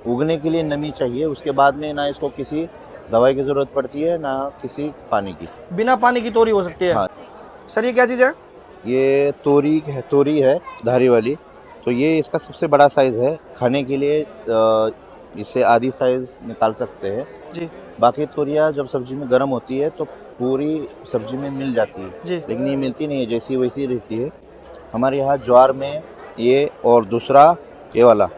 उगने के लिए नमी चाहिए, उसके बाद में ना इसको किसी दवाई की ज़रूरत पड़ती है ना किसी पानी की। बिना पानी की तोरी हो सकती है। हाँ, सर ये क्या चीज़ है? ये तोरी है धारी वाली। तो ये इसका सबसे बड़ा साइज़ है, खाने के लिए इससे आधी साइज़ निकाल सकते हैं। जी बाकी तोरियाँ जब सब्जी में गर्म होती है तो पूरी सब्जी में मिल जाती है, जी। लेकिन ये मिलती नहीं है, जैसी वैसी रहती है। हमारे यहाँ ज्वार में ये, और दूसरा ये वाला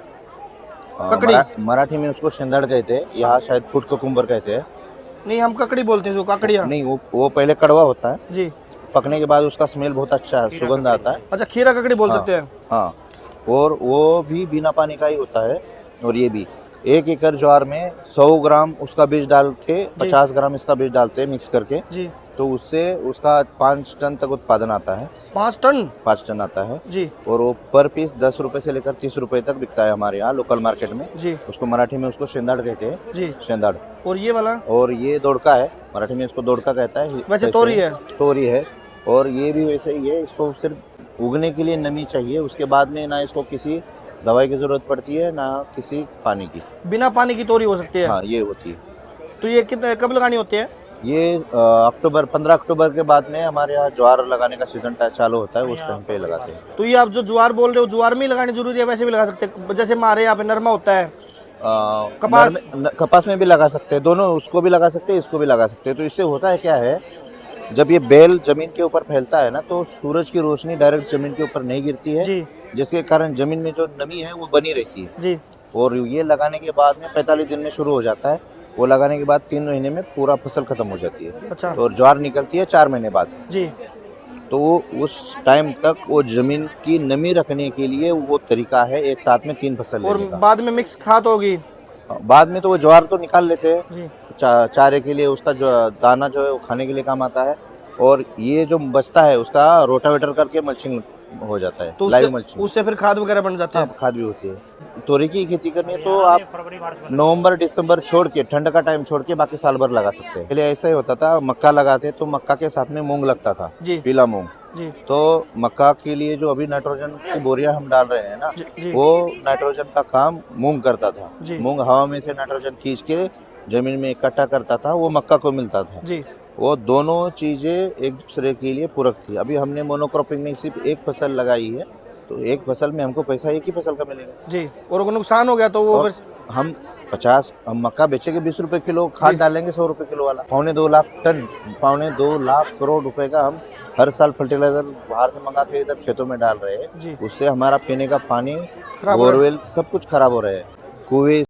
ककड़ी? मराठी में उसको शेंदड़ कहते हैं, यहाँ शायद फुट कुकुम्बर कहते हैं। नहीं, हम ककड़ी बोलते हैं, जो काकड़िया। नहीं, वो पहले कड़वा होता है, जी। पकने के बाद उसका स्मेल बहुत अच्छा है, सुगंध आता है। अच्छा, खीरा ककड़ी बोल हाँ सकते हैं। हाँ, और वो भी बिना पानी का ही होता है। और ये भी 1 एकड़ ज्वार में 100 ग्राम उसका बीज डाल के 50 ग्राम इसका बीज डालते हैं मिक्स करके, जी। तो उससे उसका 5 टन तक उत्पादन आता है। 5 टन? 5 टन आता है जी और वो पर पीस 10 रुपए से लेकर 30 रुपए तक बिकता है हमारे यहाँ लोकल मार्केट में। जी उसको मराठी में उसको शेंदाड़ कहते हैं, जी। शेंदाड़। और ये वाला? और ये दोड़का है, मराठी में इसको दोड़का कहता है, वैसे तोरी है। तोरी है। और ये भी वैसे ही है, इसको सिर्फ उगने के लिए नमी चाहिए, उसके बाद में ना इसको किसी दवाई की ज़रूरत पड़ती है ना किसी पानी की। बिना पानी की तोरी हो सकती है। हाँ, ये होती है। तो ये कितने कब लगानी होती है? ये 15 अक्टूबर के बाद में हमारे यहाँ ज्वार लगाने का सीजन चालू होता है, उस टाइम पे लगाते हैं। तो ये आप जो ज्वार बोल रहे हो, ज्वार में ही लगानी जरूरी है, वैसे भी लगा सकते हैं? जैसे हमारे यहाँ पे नरमा होता है, कपास? कपास में भी लगा सकते हैं, दोनों, उसको भी लगा सकते हैं, इसको भी लगा सकते हैं। तो इससे होता है क्या है, जब ये बेल जमीन के ऊपर फैलता है ना, तो सूरज की रोशनी डायरेक्ट जमीन के ऊपर नहीं गिरती है, जी जिसके कारण जमीन में जो नमी है वो बनी रहती है। जी। और ये लगाने के बाद में 45 दिन में शुरू हो जाता है, वो लगाने के बाद 3 महीने में पूरा फसल खत्म हो जाती है। अच्छा। और ज्वार निकलती है 4 महीने बाद। जी। तो उस टाइम तक वो जमीन की नमी रखने के लिए वो तरीका है, एक साथ में 3 फसल और लेने का। बाद में मिक्स खाद होगी? बाद में तो वो ज्वार तो निकाल लेते हैं, जी चारे के लिए, उसका जो दाना जो है वो खाने के लिए काम आता है। और ये जो बचता है उसका रोटावेटर करके मल्चिंग हो जाता है, तो लाइव मल्चिंग। उससे फिर खाद वगैरह बन जाते हैं? खाद भी होती है। तोरी की खेती करनी है तो आप नवंबर दिसंबर छोड़ के, ठंड का टाइम छोड़ के बाकी साल भर लगा सकते हैं। पहले ऐसा ही होता था, मक्का लगाते तो मक्का के साथ में मूंग लगता था, जी पीला मूंग। जी तो मक्का के लिए जो अभी नाइट्रोजन की बोरियां हम डाल रहे हैं ना, जी। वो नाइट्रोजन का काम मूंग करता था। जी। मूंग हवा में से नाइट्रोजन खींच के जमीन में इकट्ठा करता था, वो मक्का को मिलता था। जी। वो दोनों चीजें एक दूसरे के लिए पूरक थी। अभी हमने मोनोक्रॉपिंग में सिर्फ एक फसल लगाई है, तो एक फसल में हमको पैसा एक ही फसल का मिलेगा। जी। और अगर नुकसान हो गया तो वो और फिर? हम मक्का बेचेंगे 20 रुपए किलो, खाद डालेंगे 100 रुपए किलो वाला। 2.25 लाख टन, 2.25 लाख करोड़ रुपए का हम हर साल फर्टिलाइजर बाहर से मंगा के इधर खेतों में डाल रहे हैं। जी। उससे हमारा पीने का पानी, खराब हो रहा है। बोरवेल, सब कुछ खराब हो रहा है। कुएं